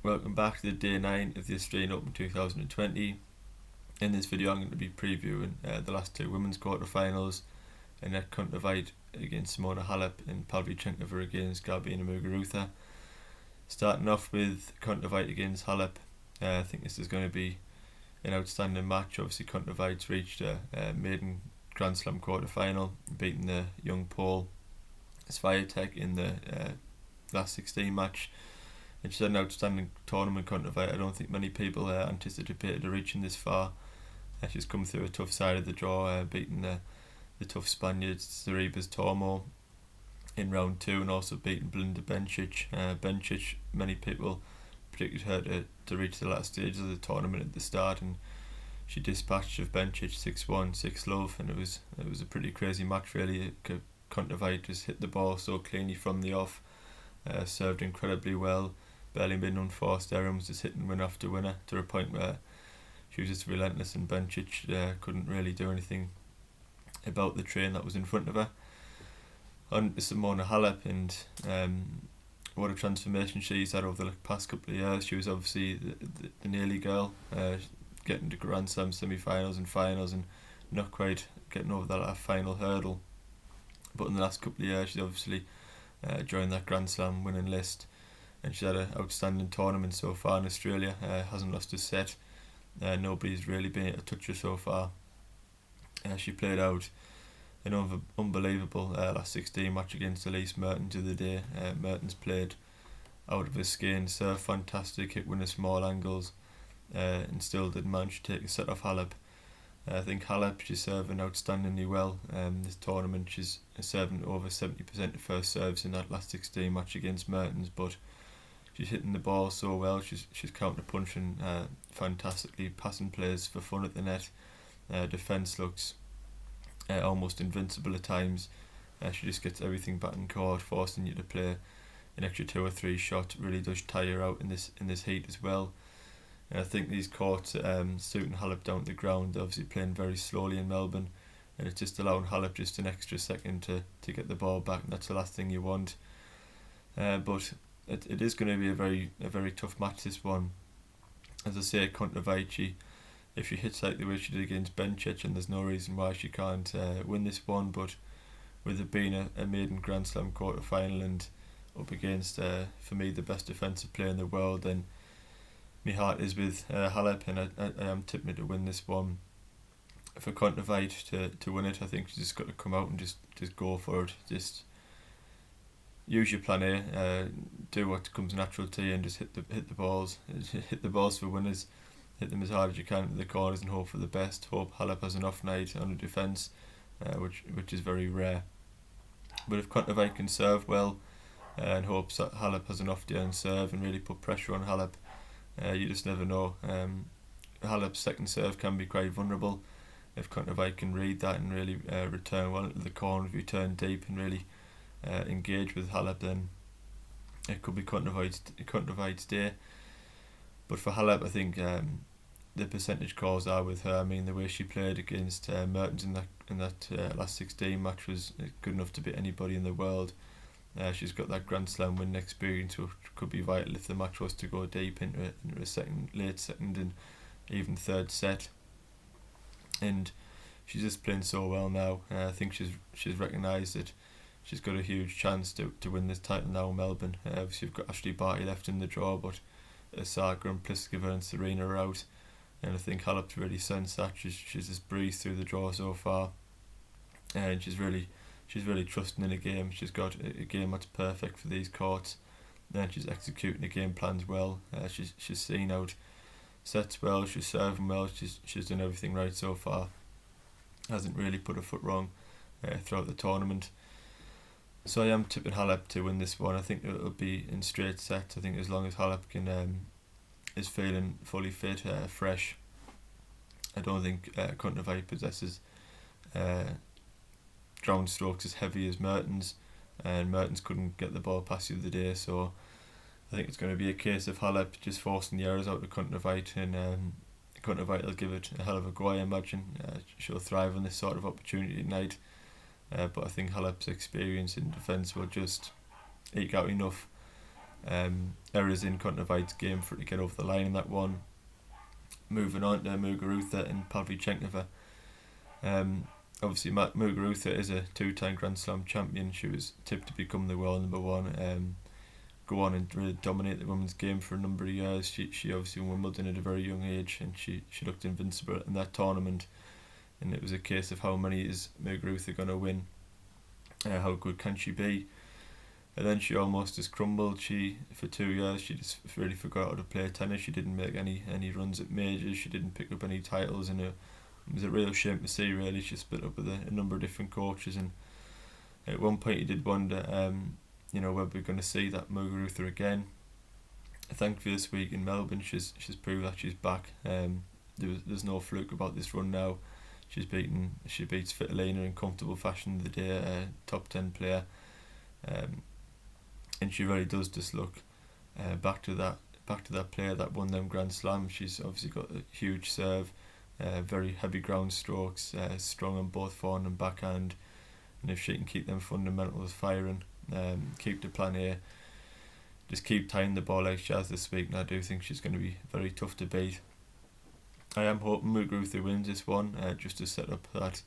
Welcome back to the day 9 of the Australian Open 2020. In this video I'm going to be previewing the last two women's quarterfinals, and Kontaveit against Halep and Pavlyuchenkova against Muguruza. Starting off with Kontaveit against Halep, I think this is going to be an outstanding match. Obviously Kontaveit's reached a maiden Grand Slam quarterfinal, beating the young Pole Swiatek in the last 16 match. And she's had an outstanding tournament, Kontaveit. I don't think many people anticipated her reaching this far. She's come through a tough side of the draw, beating the tough Spaniards, Zaribas Tormo, in round 2, and also beating Belinda Bencic. Bencic, many people predicted her to reach the last stages of the tournament at the start, and she dispatched of Bencic 6-1, 6-love, and it was a pretty crazy match really. Kontaveit just hit the ball so cleanly from the off, served incredibly well, barely made an unforced error, was just hitting winner after winner to a point where she was just relentless, and Bencic couldn't really do anything about the train that was in front of her. On to Halep, and what a transformation she's had over the past couple of years. She was obviously the nearly girl, getting to Grand Slam semi-finals and finals and not quite getting over that final hurdle. But in the last couple of years she's obviously joined that Grand Slam winning list, and she's had an outstanding tournament so far in Australia. Hasn't lost a set. Nobody's really been able to touch her so far. She played out an unbelievable last 16 match against Elise Mertens the other day. Mertens played out of his skin, served fantastic, hit winner small angles, and still did manage to take a set off Halep. I think Halep, she's serving outstandingly well this tournament. She's serving over 70% of first serves in that last 16 match against Mertens, but she's hitting the ball so well. She's counter punching fantastically, passing plays for fun at the net. Defence looks almost invincible at times. She just gets everything back in court, forcing you to play an extra 2 or 3 shots. Really does tire her out in this heat as well. And I think these courts suiting Halep down to the ground. They're obviously playing very slowly in Melbourne, and it's just allowing Halep just an extra second to get the ball back, and that's the last thing you want. But it is going to be a very tough match, this one. As I say, Kontaveit, if she hits like the way she did against Bencic, and there's no reason why she can't win this one, but with it being a maiden Grand Slam quarter final and up against for me the best defensive player in the world, then my heart is with Halep, and I am tipping her to win this one. For Kontaveit to win it, I think she's just got to come out and just go for it. Just use your plan A, do what comes natural to you, and just hit the balls. Hit the balls for winners. Hit them as hard as you can to the corners and hope for the best. Hope Halep has an off night on the defence, which is very rare. But if Kontaveit can serve well, and hopes that Halep has an off day on serve and really put pressure on Halep, you just never know. Halep's second serve can be quite vulnerable. If Kontaveit can read that and really return well into the corners, return deep and really engage with Halep, then it could be Kontaveit's day. But for Halep, I think the percentage calls are with her. I mean, the way she played against Mertens in that last 16 match was good enough to beat anybody in the world. She's got that Grand Slam winning experience, which could be vital if the match was to go deep into a late second and even third set. And she's just playing so well now. I think she's recognised that she's got a huge chance to win this title now in Melbourne. Obviously you've got Ashley Barty left in the draw, but Osaka and Pliskova and Serena are out, and I think Halep's really sensed that. She's just breezed through the draw so far, and she's really trusting in a game. She's got a game that's perfect for these courts, and she's executing the game plans well. She's seen out sets well, she's serving well, she's done everything right so far. Hasn't really put a foot wrong throughout the tournament. So I am tipping Halep to win this one. I think it'll be in straight sets. I think as long as Halep is feeling fully fit, fresh. I don't think Kontaveit possesses ground strokes as heavy as Mertens, and Mertens couldn't get the ball past the other day. So I think it's going to be a case of Halep just forcing the errors out of Kontaveit, and Kontaveit will give it a hell of a go, I imagine. She'll thrive on this sort of opportunity tonight. But I think Halep's experience in defence will just eke out enough errors in Kontaveit's game for her to get over the line in that one. Moving on to Muguruza and Pavlyuchenkova. Obviously, Muguruza is a 2-time Grand Slam champion. She was tipped to become the world number one. Go on and really dominate the women's game for a number of years. She obviously won Wimbledon at a very young age, and she looked invincible in that tournament. And it was a case of how many is Muguruza going to win? How good can she be? And then she almost just crumbled. For 2 years, she just really forgot how to play tennis. She didn't make any runs at majors. She didn't pick up any titles, and it was a real shame to see. Really, she split up with a number of different coaches, and at one point you did wonder, whether we're going to see that Muguruza again. Thankfully, this week in Melbourne, she's proved that she's back. There's no fluke about this run now. She beats Svitolina in comfortable fashion the day, top 10 player. And she really does just look back to that player that won them Grand Slam. She's obviously got a huge serve, very heavy ground strokes, strong on both forehand and backhand. And if she can keep them fundamentals firing, keep the plan A, just keep tying the ball like she has this week, and I do think she's going to be very tough to beat. I am hoping Muguruza wins this one, just to set up that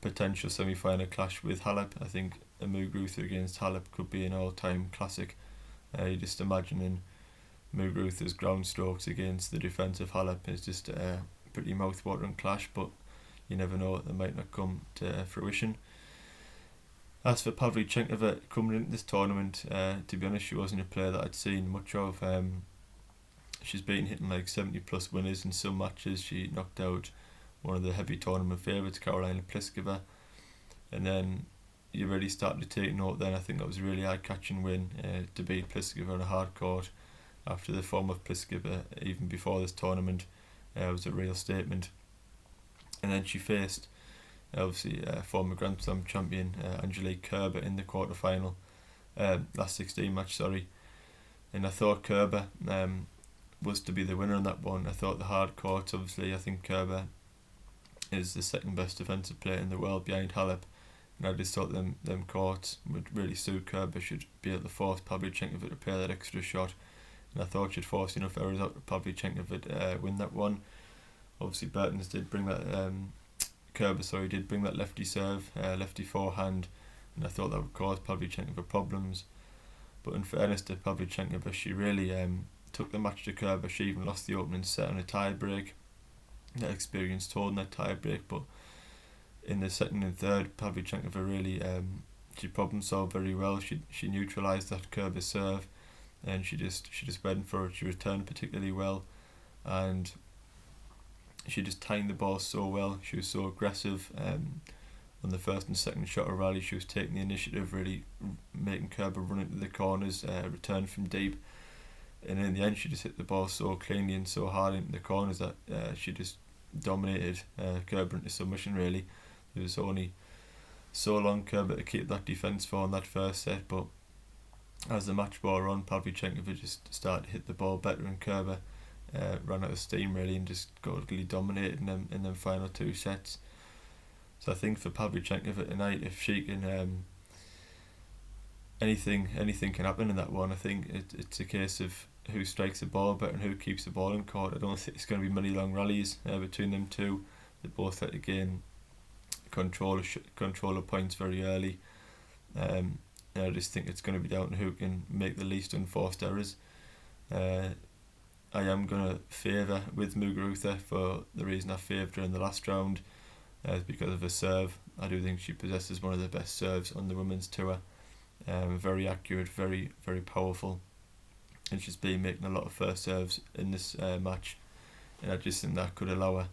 potential semi-final clash with Halep. I think a Muguruza against Halep could be an all-time classic. You just imagining Muguruza's ground strokes against the defence of Halep is just a pretty mouth-watering clash, but you never know, it might not come to fruition. As for Pavlyuchenkova coming into this tournament, to be honest, she wasn't a player that I'd seen much of. She's been hitting like 70 plus winners in some matches. She knocked out one of the heavy tournament favourites, Karolina Pliskova, and then you really started to take note then. I think that was a really eye-catching win to beat Pliskova on a hard court after the form of Pliskova even before this tournament. Was a real statement. And then she faced obviously former Grand Slam champion Angelique Kerber in the quarter-final, last 16 match, sorry. And I thought Kerber was to be the winner in that one. I thought the hard courts, obviously, I think Kerber is the second best defensive player in the world behind Halep, and I just thought them courts would really suit Kerber. Should be able to force Pavlyuchenkova to play that extra shot, and I thought she'd force enough errors out to Pavlyuchenkova to win that one. Obviously Bertens did bring that Kerber did bring that lefty serve, lefty forehand, and I thought that would cause Pavlyuchenkova problems. But in fairness to Pavlyuchenkova, she really took the match to Kerber. She even lost the opening set on a tie break. That experience told in that tie break, but in the second and third, Pavlyuchenkova really she problem solved very well. She neutralised that Kerber serve, and she just went for it. She returned particularly well, and she just timed the ball so well. She was so aggressive. On the first and second shot of rally, she was taking the initiative, really making Kerber run into the corners, return from deep, and in the end she just hit the ball so cleanly and so hard into the corners that she just dominated Kerber into submission. Really, there was only so long Kerber to keep that defence for in that first set, but as the match wore on, Pavlyuchenkova just started to hit the ball better, and Kerber ran out of steam really and just totally dominated in them final two sets. So I think for Pavlyuchenkova tonight, if she can, anything can happen in that one. I think it's a case of who strikes the ball better and who keeps the ball in court. I don't think it's going to be many long rallies between them two. They both have to gain control of points very early. I just think it's going to be down to who can make the least unforced errors. I am going to favour with Muguruza for the reason I favoured her in the last round, because of her serve. I do think she possesses one of the best serves on the women's tour. Very accurate, very, very powerful, and she's been making a lot of first serves in this match, and I just think that could allow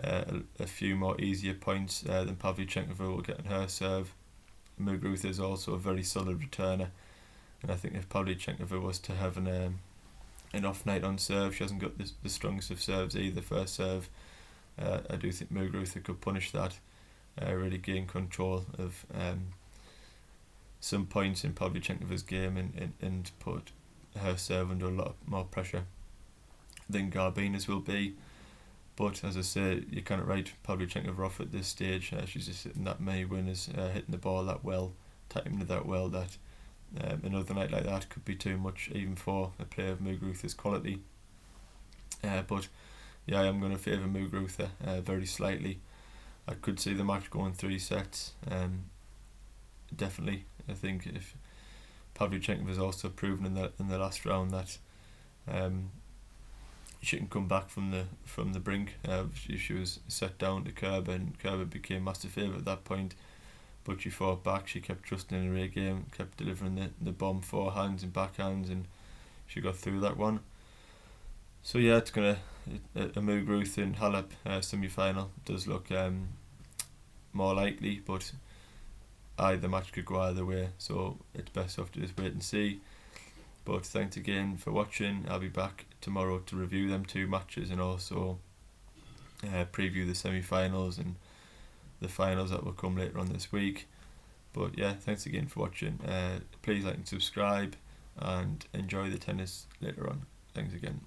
her a few more easier points than Pavlyuchenkova will get in her serve. Muguruza is also a very solid returner, and I think if Pavlyuchenkova was to have an off night on serve, she hasn't got the strongest of serves either. First serve, I do think Muguruza could punish that, really gain control of some points in Pavlyuchenkova's game and put her serve under a lot more pressure than Garbina's will be. But as I say, you can't write Pavlyuchenkova off at this stage. She's just hitting that many winners, hitting the ball that well, timing it that well, that Another night like that could be too much even for a player of Muguruza's quality. But yeah, I am going to favour Muguruza very slightly. I could see the match going 3 sets. Definitely, I think if Pavlyuchenkova has also proven in the last round that she can come back from the brink. She was set down to Kerber, and Kerber became massive favourite at that point. But she fought back. She kept trusting in her A game, kept delivering the bomb forehands and backhands, and she got through that one. So yeah, it's gonna a Muguruza and Halep semi-final does look more likely, but either match could go either way. So it's best off to just wait and see. But thanks again for watching. I'll be back tomorrow to review them 2 matches and also preview the semi-finals and the finals that will come later on this week. But yeah, thanks again for watching. Please like and subscribe and enjoy the tennis later on. Thanks again.